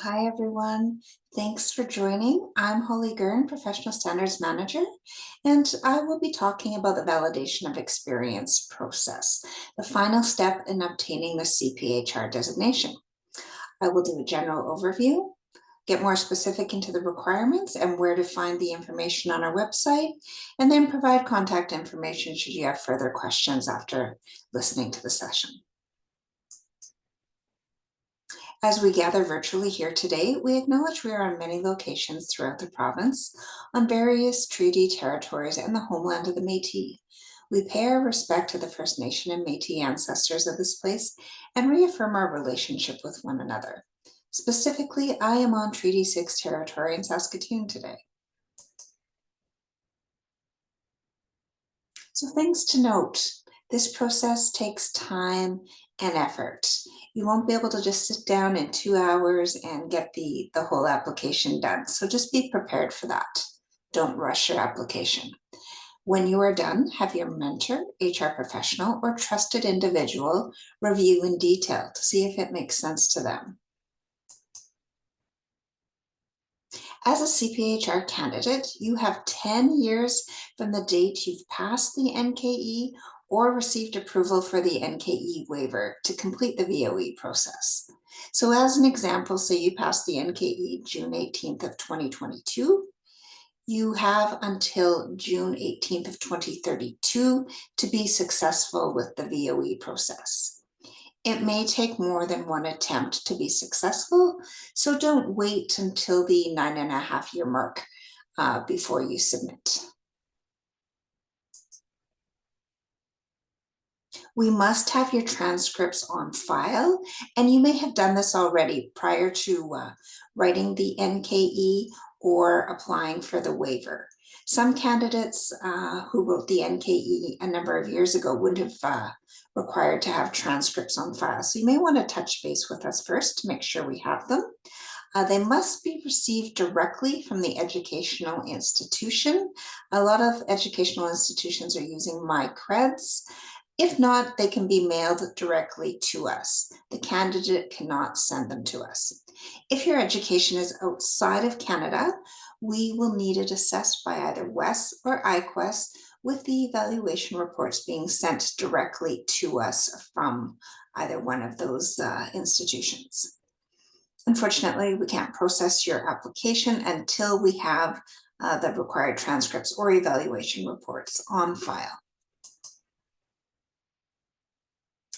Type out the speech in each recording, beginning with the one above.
Hi, everyone. Thanks for joining. I'm Holly Guran, Professional Standards Manager, and I will be talking about the validation of experience process, the final step in obtaining the CPHR designation. I will do a general overview, get more specific into the requirements and where to find the information on our website, and then provide contact information should you have further questions after listening to the session. As we gather virtually here today, we acknowledge we are on many locations throughout the province, on various treaty territories and the homeland of the Métis. We pay our respect to the First Nation and Métis ancestors of this place and reaffirm our relationship with one another. Specifically, I am on Treaty 6 territory in Saskatchewan today. So things to note, this process takes time and effort. You won't be able to just sit down in 2 hours and get the whole application done. So just be prepared for that. Don't rush your application. When you are done, have your mentor, HR professional, or trusted individual review in detail to see if it makes sense to them. As a CPHR candidate, you have 10 years from the date you've passed the NKE or received approval for the NKE waiver to complete the VOE process. So as an example, say you passed the NKE June 18th of 2022, you have until June 18th of 2032 to be successful with the VOE process. It may take more than one attempt to be successful, so don't wait until the 9.5-year mark before you submit. We must have your transcripts on file, and you may have done this already prior to writing the NKE or applying for the waiver. Some candidates who wrote the NKE a number of years ago wouldn't have required to have transcripts on file. So you may want to touch base with us first to make sure we have them. They must be received directly from the educational institution. A lot of educational institutions are using MyCreds. If not, they can be mailed directly to us. The candidate cannot send them to us. If your education is outside of Canada, we will need it assessed by either WES or IQUES, with the evaluation reports being sent directly to us from either one of those institutions. Unfortunately, we can't process your application until we have the required transcripts or evaluation reports on file.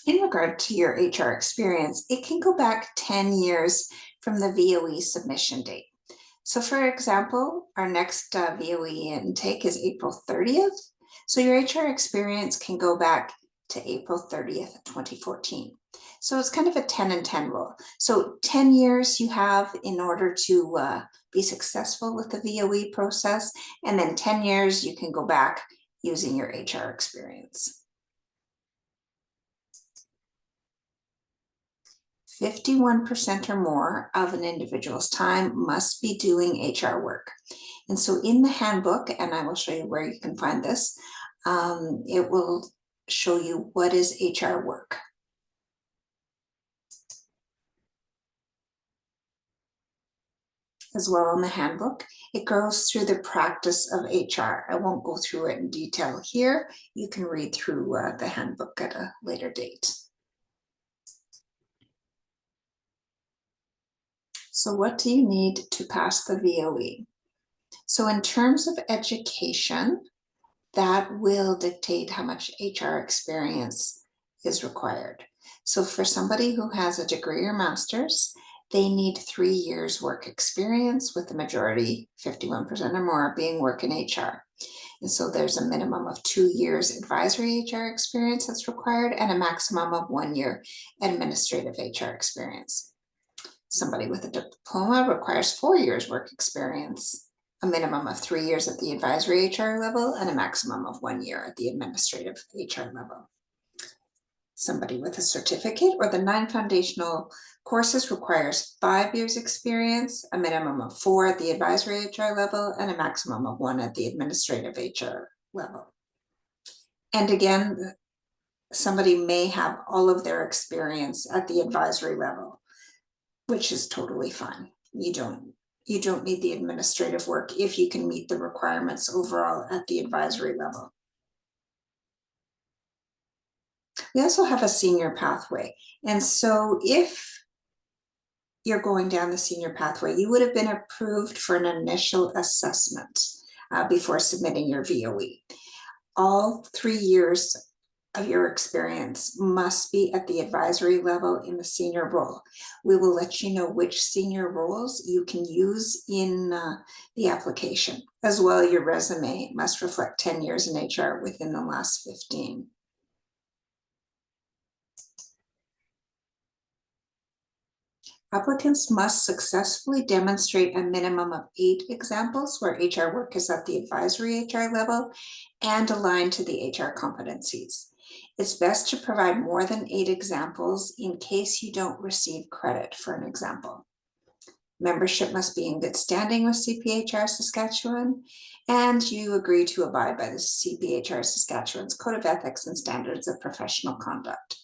In regard to your HR experience, it can go back 10 years from the VOE submission date. So for example, our next VOE intake is April 30th. So your HR experience can go back to April 30th, 2014. So it's kind of a 10 and 10 rule. So 10 years you have in order to be successful with the VOE process, and then 10 years you can go back using your HR experience. 51% or more of an individual's time must be doing HR work. And so in the handbook, and I will show you where you can find this, it will show you what is HR work. As well in the handbook, it goes through the practice of HR. I won't go through it in detail here. You can read through the handbook at a later date. So what do you need to pass the VOE? So in terms of education, that will dictate how much HR experience is required. So for somebody who has a degree or master's, they need 3 years work experience, with the majority, 51% or more, being work in HR. And so there's a minimum of 2 years advisory HR experience that's required and a maximum of 1 year administrative HR experience. Somebody with a diploma requires 4 years work experience, a minimum of 3 years at the advisory HR level and a maximum of 1 year at the administrative HR level. Somebody with a certificate or the 9 foundational courses requires 5 years experience, a minimum of 4 at the advisory HR level and a maximum of 1 at the administrative HR level. And again, somebody may have all of their experience at the advisory level. which is totally fine. You don't need the administrative work if you can meet the requirements overall at the advisory level. We also have a senior pathway. And so if you're going down the senior pathway, you would have been approved for an initial assessment before submitting your VOE. All 3 years of your experience must be at the advisory level in the senior role. We will let you know which senior roles you can use in the application. As well, your resume must reflect 10 years in HR within the last 15. Applicants must successfully demonstrate a minimum of 8 examples where HR work is at the advisory HR level and aligned to the HR competencies. It's best to provide more than 8 examples in case you don't receive credit for an example. Membership must be in good standing with CPHR Saskatchewan, and you agree to abide by the CPHR Saskatchewan's Code of Ethics and Standards of Professional Conduct.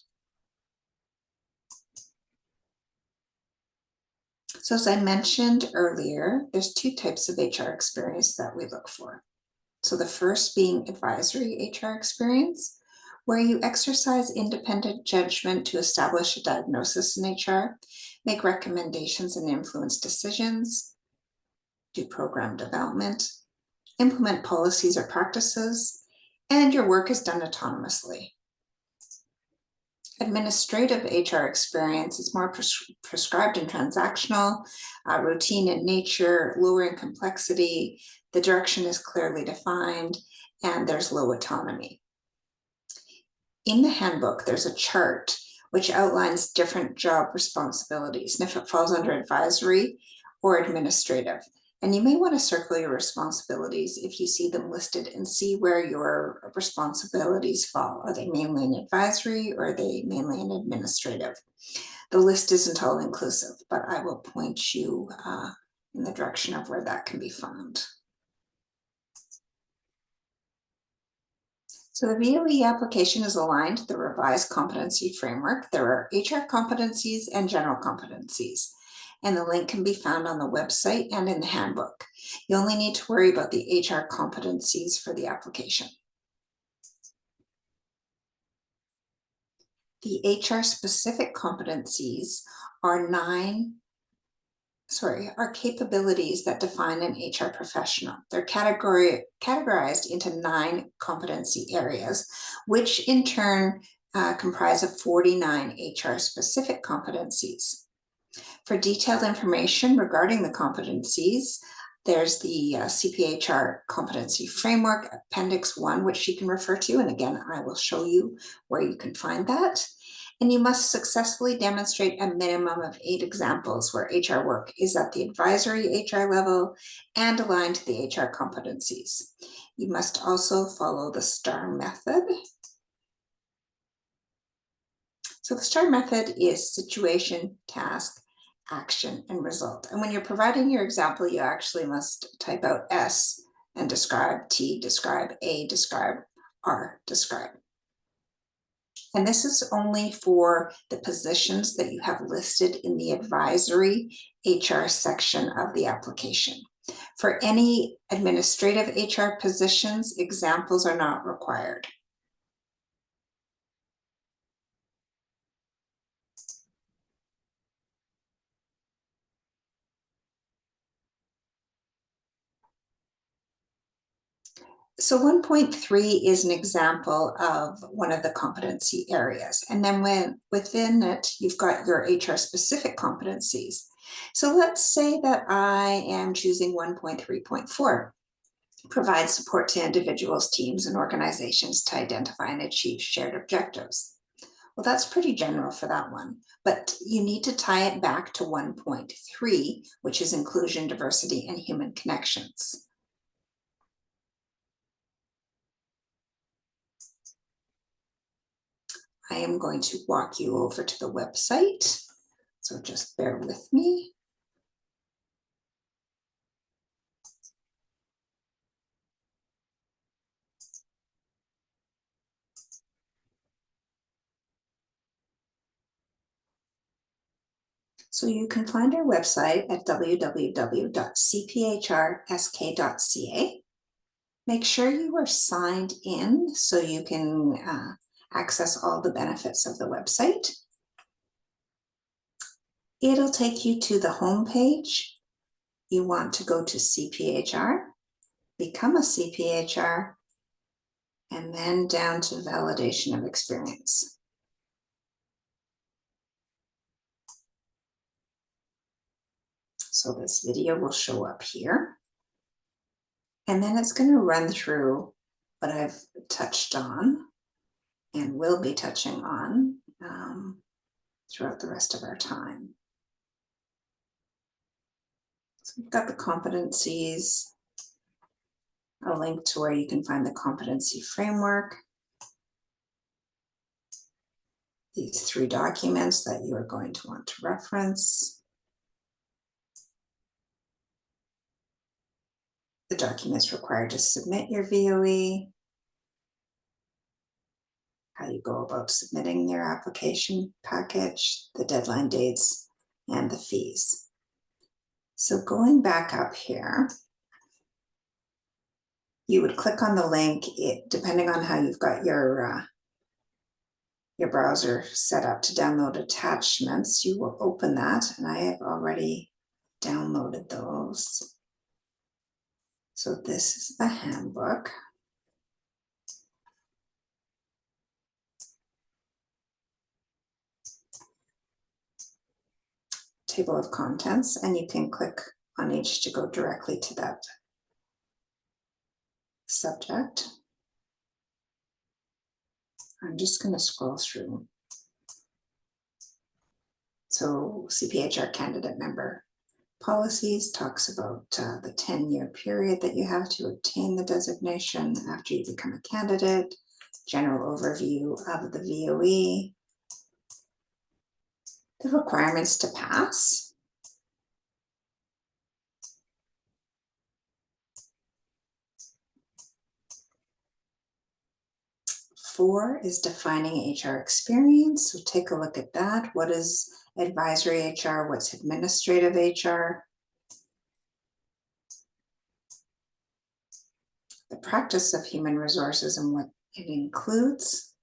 So as I mentioned earlier, there's 2 types of HR experience that we look for. So the first being advisory HR experience, where you exercise independent judgment to establish a diagnosis in HR, make recommendations and influence decisions, do program development, implement policies or practices, and your work is done autonomously. Administrative HR experience is more prescribed and transactional, routine in nature, lower in complexity, the direction is clearly defined, and there's low autonomy. In the handbook, there's a chart which outlines different job responsibilities and if it falls under advisory or administrative. And you may want to circle your responsibilities if you see them listed and see where your responsibilities fall. Are they mainly in advisory or are they mainly in administrative? The list isn't all inclusive, but I will point you in the direction of where that can be found. So the VOE application is aligned to the revised competency framework. There are HR competencies and general competencies, and the link can be found on the website and in the handbook. You only need to worry about the HR competencies for the application. The HR specific competencies are capabilities that define an HR professional. They're categorized into 9 competency areas, which in turn comprise of 49 HR specific competencies. For detailed information regarding the competencies, there's the CPHR Competency Framework, Appendix 1, which you can refer to. And again, I will show you where you can find that. And you must successfully demonstrate a minimum of 8 examples where HR work is at the advisory HR level and aligned to the HR competencies. You must also follow the STAR method. So the STAR method is situation, task, action, and result. And when you're providing your example, you actually must type out S and describe, T, describe, A, describe, R, describe. And this is only for the positions that you have listed in the advisory HR section of the application. For any administrative HR positions, examples are not required. So 1.3 is an example of one of the competency areas. And then within it, you've got your HR specific competencies. So let's say that I am choosing 1.3.4, provide support to individuals, teams, and organizations to identify and achieve shared objectives. Well, that's pretty general for that one, but you need to tie it back to 1.3, which is inclusion, diversity, and human connections. I am going to walk you over to the website, so just bear with me. So you can find our website at www.cphrsk.ca. Make sure you are signed in so you can access all the benefits of the website. It'll take you to the home page. You want to go to CPHR, become a CPHR, and then down to validation of experience. So this video will show up here. And then it's going to run through what I've touched on and will be touching on throughout the rest of our time. So we've got the competencies, a link to where you can find the competency framework, these 3 documents that you are going to want to reference, the documents required to submit your VOE, how you go about submitting your application package, the deadline dates, and the fees. So going back up here, you would click on the link, depending on how you've got your browser set up to download attachments, you will open that, and I have already downloaded those. So this is the handbook. Table of contents, and you can click on each to go directly to that subject. I'm just going to scroll through. So CPHR candidate member policies talks about the 10-year period that you have to obtain the designation after you become a candidate, general overview of the VOE, the requirements to pass, 4 is defining HR experience. So take a look at that. What is advisory HR? What's administrative HR? The practice of human resources and what it includes.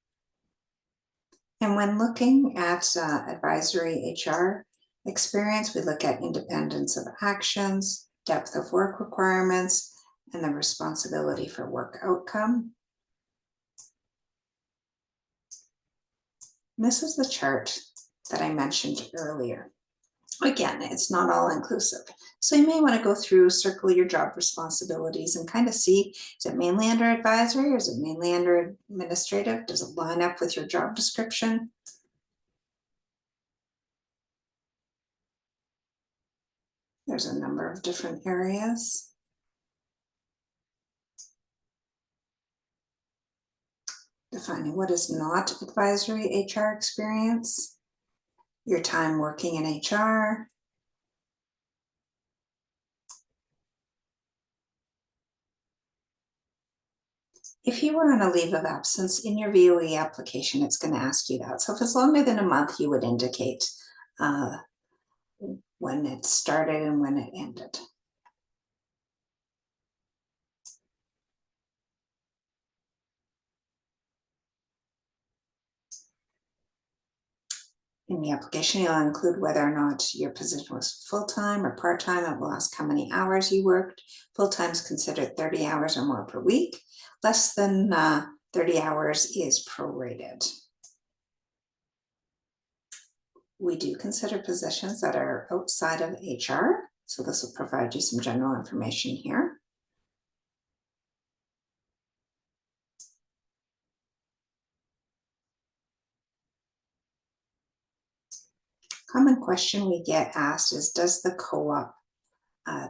And when looking at advisory HR experience, we look at independence of actions, depth of work requirements, and the responsibility for work outcome. This is the chart that I mentioned earlier. Again, it's not all inclusive. So you may want to go through, circle your job responsibilities and kind of see, is it mainly under advisory or is it mainly under administrative? Does it line up with your job description? There's a number of different areas. Defining what is not advisory HR experience, your time working in HR, if you were on a leave of absence in your VOE application, it's going to ask you that. So if it's longer than a month, you would indicate when it started and when it ended. In the application, you'll include whether or not your position was full-time or part-time. It will ask how many hours you worked. Full-time is considered 30 hours or more per week. Less than 30 hours is prorated. We do consider positions that are outside of HR, so this will provide you some general information here. Common question we get asked is, does the co-op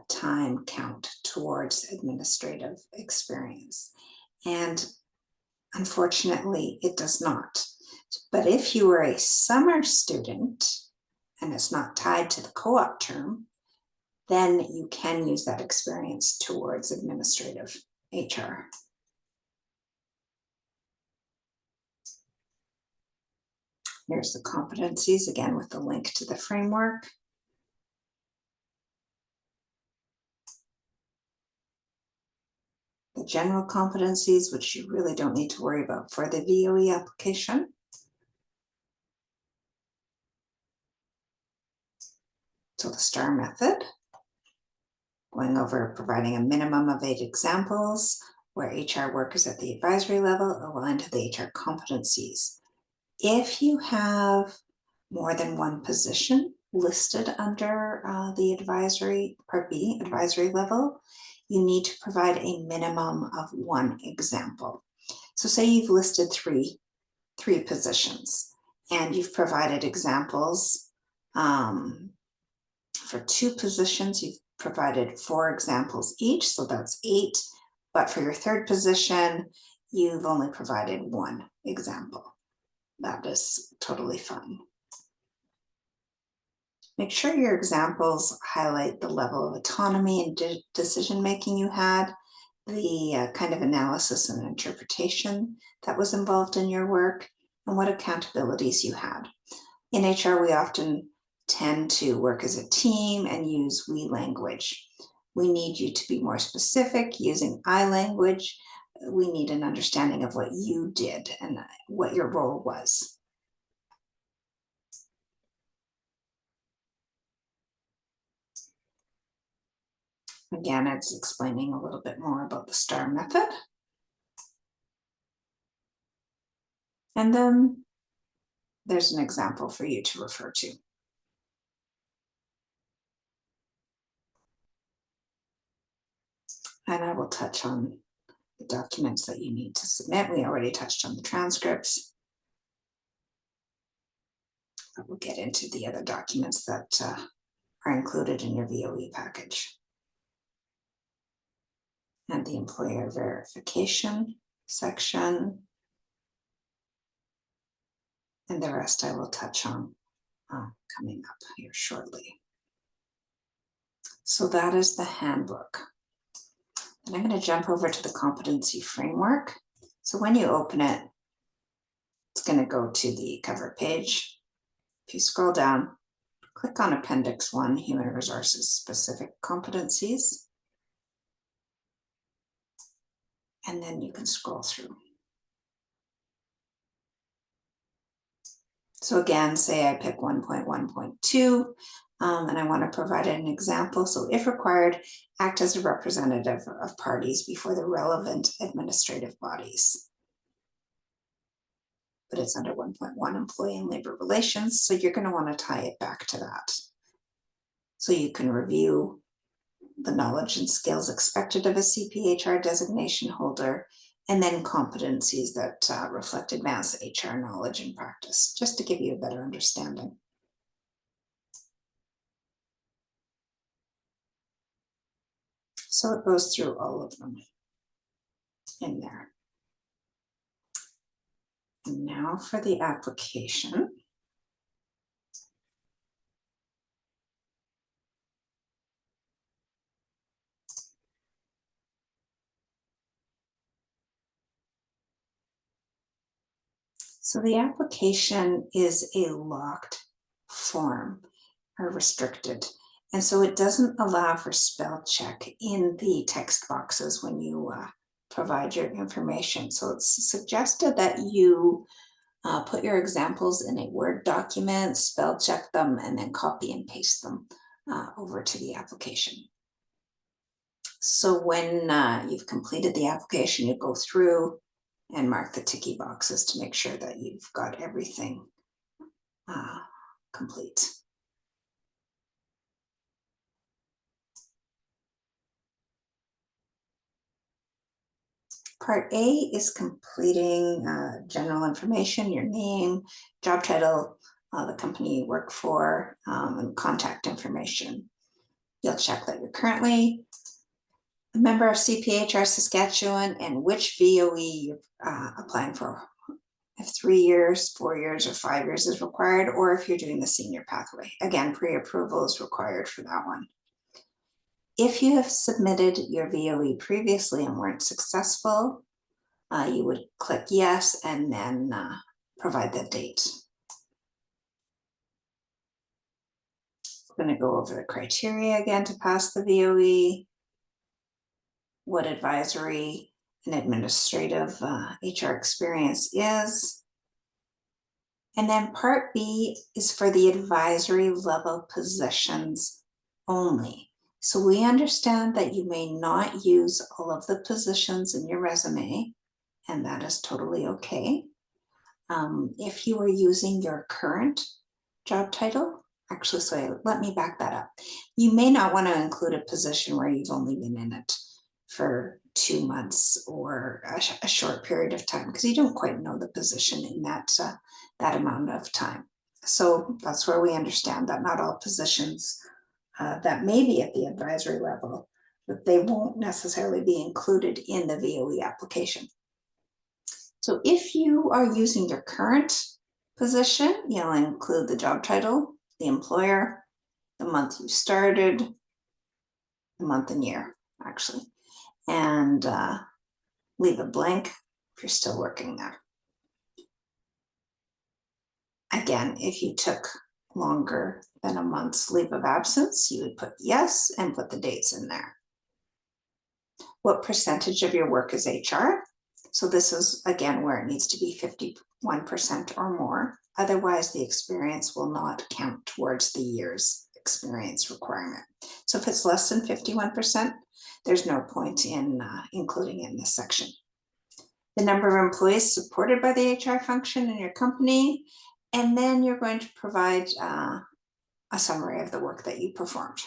time count towards administrative experience? And unfortunately, it does not. But if you are a summer student and it's not tied to the co-op term, then you can use that experience towards administrative HR. Here's the competencies, again, with the link to the framework. general competencies, which you really don't need to worry about for the VOE application. So the STAR method, going over providing a minimum of 8 examples where HR work is at the advisory level aligned to the HR competencies. If you have more than one position listed under the advisory, Part B, advisory level, you need to provide a minimum of 1 example. So say you've listed three positions and you've provided examples for 2 positions, you've provided 4 examples each, so that's 8. But for your 3rd position, you've only provided 1 example. That is totally fine. Make sure your examples highlight the level of autonomy and decision-making you had, the kind of analysis and interpretation that was involved in your work, and what accountabilities you had. In HR, we often tend to work as a team and use we language. We need you to be more specific using I language. We need an understanding of what you did and what your role was. Again, it's explaining a little bit more about the STAR method. And then there's an example for you to refer to. And I will touch on the documents that you need to submit. We already touched on the transcripts. But we'll get into the other documents that are included in your VOE package. And the employer verification section. And the rest I will touch on coming up here shortly. So that is the handbook. And I'm going to jump over to the competency framework. So when you open it, it's going to go to the cover page. If you scroll down, click on Appendix 1, Human Resources Specific Competencies. And then you can scroll through. So again, say I pick 1.1.2 and I want to provide an example. So if required, act as a representative of parties before the relevant administrative bodies. But it's under 1.1 Employee and Labor Relations, so you're going to want to tie it back to that. So you can review the knowledge and skills expected of a CPHR designation holder, and then competencies that reflect advanced HR knowledge and practice, just to give you a better understanding. So it goes through all of them in there. And now for the application. So the application is a locked form or restricted. And so it doesn't allow for spell check in the text boxes when you provide your information. So it's suggested that you put your examples in a Word document, spell check them, and then copy and paste them over to the application. So when you've completed the application, you go through and mark the ticky boxes to make sure that you've got everything complete. Part A is completing general information, your name, job title, the company you work for, and contact information. You'll check that you're currently a member of CPHR Saskatchewan and which VOE you're applying for. If 3 years, 4 years, or 5 years is required, or if you're doing the senior pathway. Again, pre-approval is required for that one. If you have submitted your VOE previously and weren't successful, you would click yes and then provide the date. We're going to go over the criteria again to pass the VOE, what advisory an administrative HR experience is. And then part B is for the advisory level positions only. So we understand that you may not use all of the positions in your resume, and that is totally okay. If you are using your current job title, actually, so let me back that up. You may not want to include a position where you've only been in it for 2 months or a short period of time, because you don't quite know the position in that amount of time. So that's where we understand that not all positions that may be at the advisory level, but they won't necessarily be included in the VOE application. So if you are using your current position, you'll include the job title, the employer, the month you started, the month and year, actually, and leave it blank if you're still working there. Again, if you took longer than a month's leave of absence, you would put yes and put the dates in there. What percentage of your work is HR? So this is, again, where it needs to be 51% or more. Otherwise, the experience will not count towards the year's experience requirement. So if it's less than 51%, there's no point in including it in this section. The number of employees supported by the HR function in your company, and then you're going to provide a summary of the work that you performed.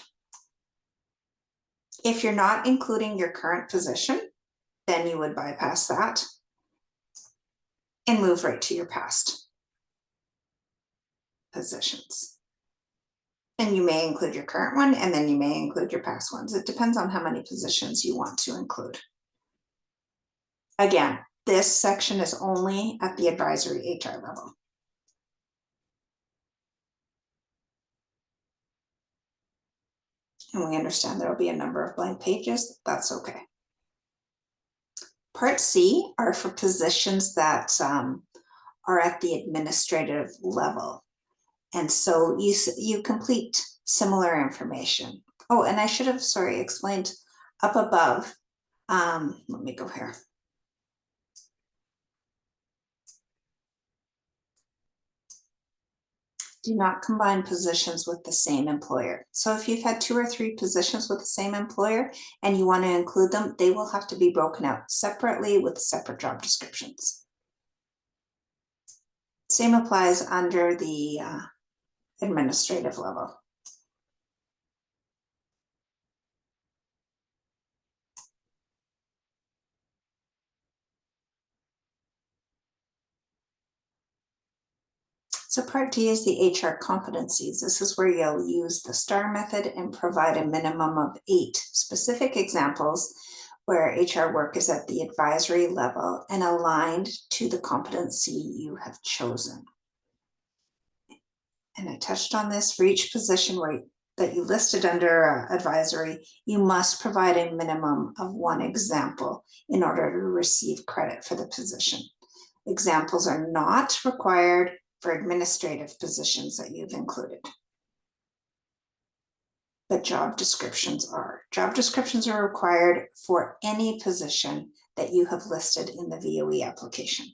If you're not including your current position, then you would bypass that and move right to your past positions. And you may include your current one, and then you may include your past ones. It depends on how many positions you want to include. Again, this section is only at the advisory HR level. And we understand there will be a number of blank pages. That's okay. Part C are for positions that are at the administrative level. And so you complete similar information. Oh, and I should have, explained up above. Let me go here. Do not combine positions with the same employer. So if you've had 2 or 3 positions with the same employer and you want to include them, they will have to be broken out separately with separate job descriptions. Same applies under the administrative level. So part D is the HR competencies. This is where you'll use the STAR method and provide a minimum of 8 specific examples where HR work is at the advisory level and aligned to the competency you have chosen. And I touched on this for each position that you listed under advisory, you must provide a minimum of 1 example in order to receive credit for the position. Examples are not required for administrative positions that you've included. But job descriptions are. Job descriptions are required for any position that you have listed in the VOE application.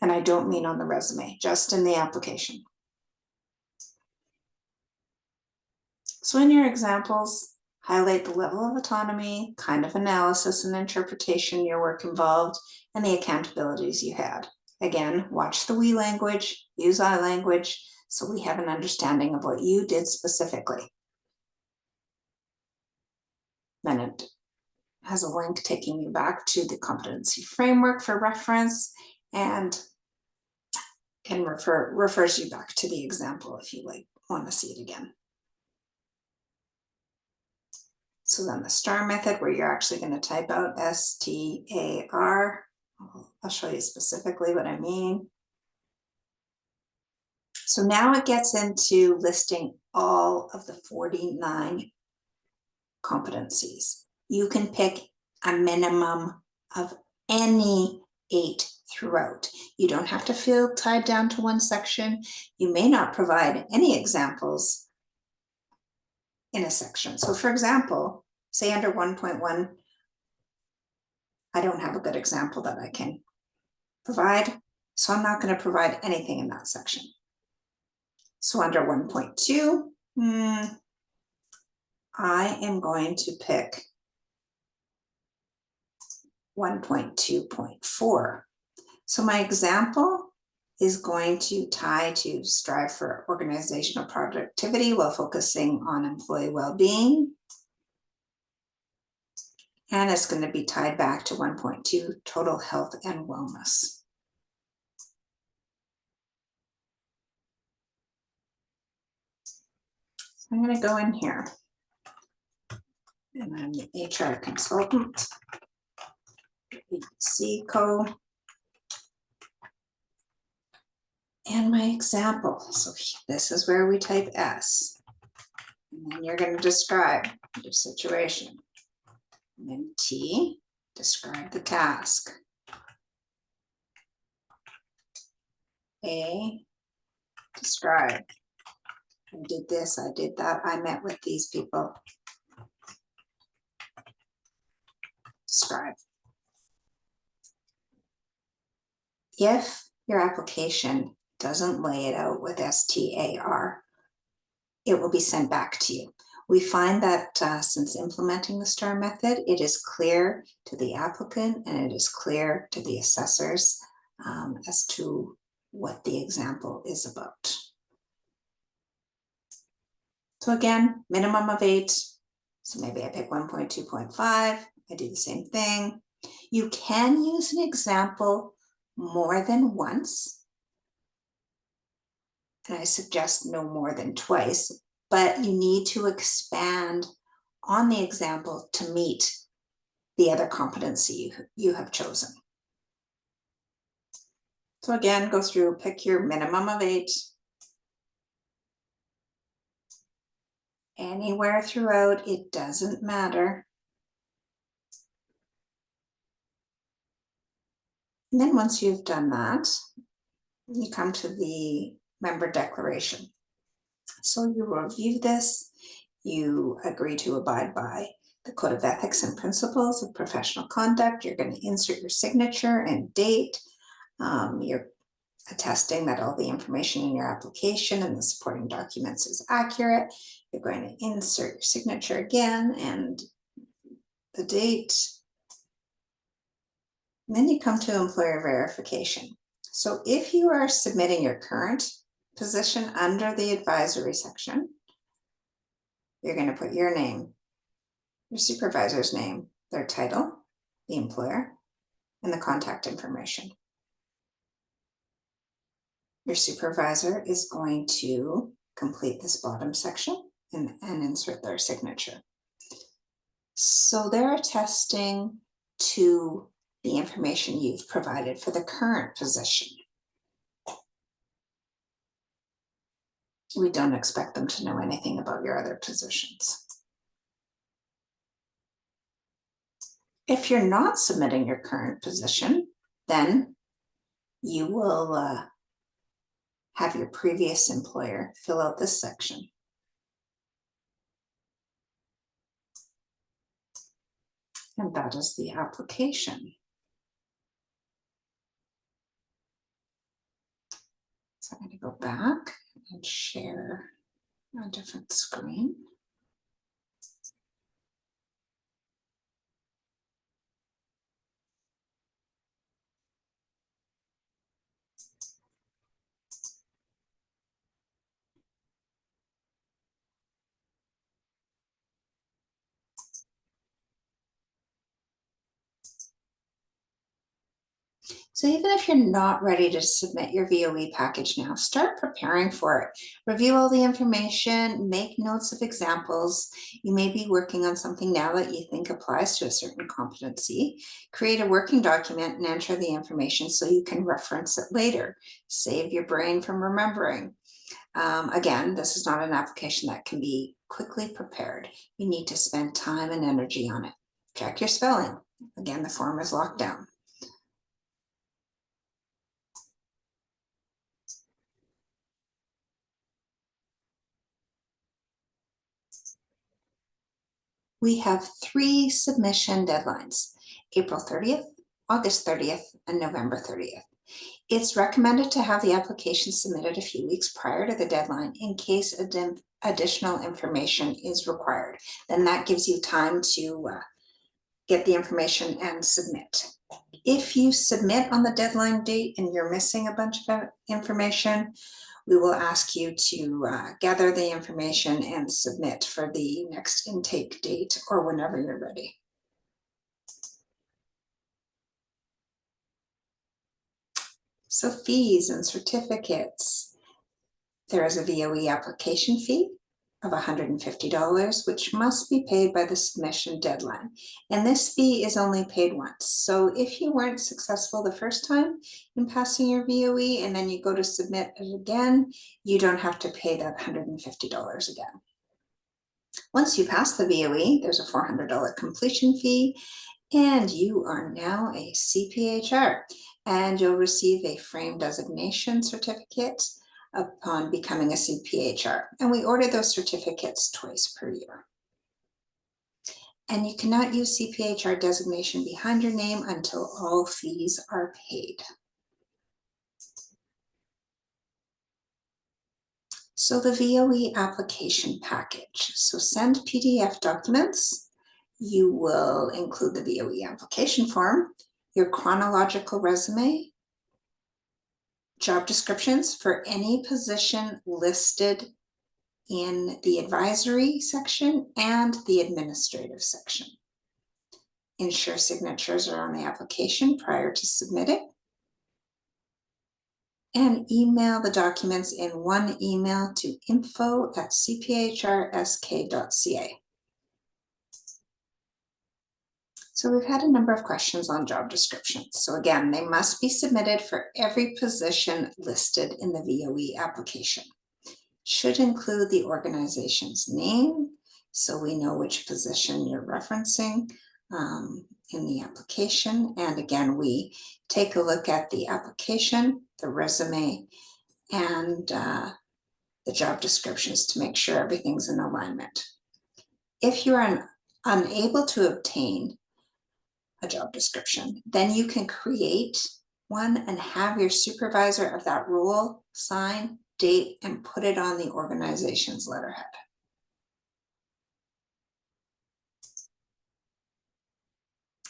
And I don't mean on the resume, just in the application. So in your examples, highlight the level of autonomy, kind of analysis and interpretation your work involved, and the accountabilities you had. Again, watch the we language, use I language, so we have an understanding of what you did specifically. Then it has a link taking you back to the competency framework for reference and refers you back to the example if you want to see it again. So then the STAR method, where you're actually going to type out STAR. I'll show you specifically what I mean. So now it gets into listing all of the 49 competencies. You can pick a minimum of any 8 throughout. You don't have to feel tied down to one section. You may not provide any examples in a section. So for example, say under 1.1, I don't have a good example that I can provide, so I'm not going to provide anything in that section. So under 1.2, I am going to pick 1.2.4. So my example is going to tie to strive for organizational productivity while focusing on employee well-being. And it's going to be tied back to 1.2, total health and wellness. So I'm going to go in here. And I'm the HR consultant, ABC Co. And my example. So this is where we type S. And then you're going to describe your situation. And then T, describe the task. A, describe. I did this, I did that, I met with these people. Describe. If your application doesn't lay it out with STAR, it will be sent back to you. We find that since implementing the STAR method, it is clear to the applicant and it is clear to the assessors as to what the example is about. So again, minimum of 8. So maybe I pick 1.2.5. I do the same thing. You can use an example more than once. And I suggest no more than twice, but you need to expand on the example to meet the other competency you have chosen. So again, go through, pick your minimum of 8. Anywhere throughout, it doesn't matter. And then once you've done that, you come to the member declaration. So you review this, you agree to abide by the Code of Ethics and Principles of Professional Conduct. You're going to insert your signature and date. You're attesting that all the information in your application and the supporting documents is accurate. You're going to insert your signature again and the date. And then you come to employer verification. So if you are submitting your current position under the advisory section, you're going to put your name, your supervisor's name, their title, the employer, and the contact information. Your supervisor is going to complete this bottom section and insert their signature. So they're attesting to the information you've provided for the current position. We don't expect them to know anything about your other positions. If you're not submitting your current position, then you will have your previous employer fill out this section. And that is the application. So I'm going to go back and share a different screen. So even if you're not ready to submit your VOE package now, start preparing for it. Review all the information, make notes of examples. You may be working on something now that you think applies to a certain competency. Create a working document and enter the information so you can reference it later. Save your brain from remembering. Again, this is not an application that can be quickly prepared. You need to spend time and energy on it. Check your spelling. Again, the form is locked down. We have 3 submission deadlines, April 30th, August 30th, and November 30th. It's recommended to have the application submitted a few weeks prior to the deadline in case additional information is required. Then that gives you time to get the information and submit. If you submit on the deadline date and you're missing a bunch of information, we will ask you to gather the information and submit for the next intake date or whenever you're ready. So fees and certificates. There is a VOE application fee of $150, which must be paid by the submission deadline. And this fee is only paid once. So if you weren't successful the first time in passing your VOE and then you go to submit it again, you don't have to pay that $150 again. Once you pass the VOE, there's a $400 completion fee, and you are now a CPHR, and you'll receive a frame designation certificate upon becoming a CPHR. And we order those certificates twice per year. And you cannot use CPHR designation behind your name until all fees are paid. So the VOE application package. So send PDF documents. You will include the VOE application form, your chronological resume, job descriptions for any position listed in the advisory section and the administrative section. Ensure signatures are on the application prior to submitting. And email the documents in one email to info@cphrsk.ca. So we've had a number of questions on job descriptions. So again, they must be submitted for every position listed in the VOE application. Should include the organization's name, so we know which position you're referencing in the application. And again, we take a look at the application, the resume, and the job descriptions to make sure everything's in alignment. If you're unable to obtain a job description, then you can create one and have your supervisor of that role sign, date, and put it on the organization's letterhead.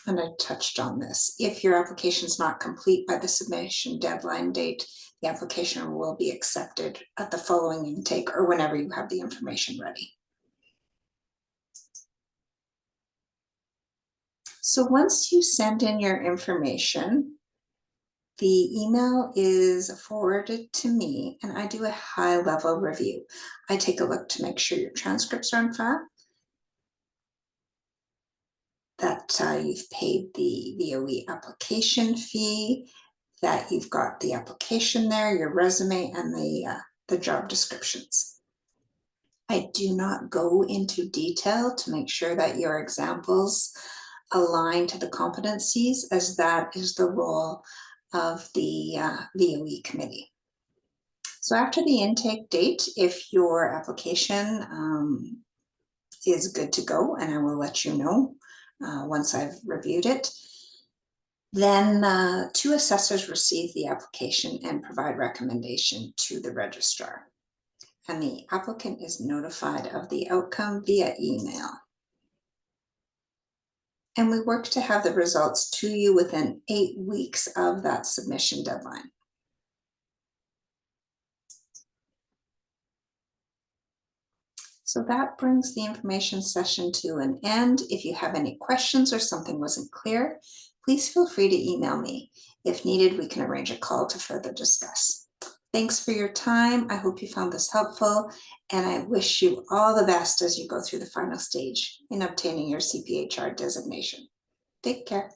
And I touched on this. If your application is not complete by the submission deadline date, the application will be accepted at the following intake or whenever you have the information ready. So once you send in your information, the email is forwarded to me and I do a high-level review. I take a look to make sure your transcripts are on file, that you've paid the VOE application fee, that you've got the application there, your resume, and the job descriptions. I do not go into detail to make sure that your examples align to the competencies, as that is the role of the VOE committee. So after the intake date, if your application is good to go, and I will let you know once I've reviewed it, then 2 assessors receive the application and provide recommendation to the registrar. And the applicant is notified of the outcome via email. And we work to have the results to you within 8 weeks of that submission deadline. So that brings the information session to an end. If you have any questions or something wasn't clear, please feel free to email me. If needed, we can arrange a call to further discuss. Thanks for your time. I hope you found this helpful, and I wish you all the best as you go through the final stage in obtaining your CPHR designation. Take care.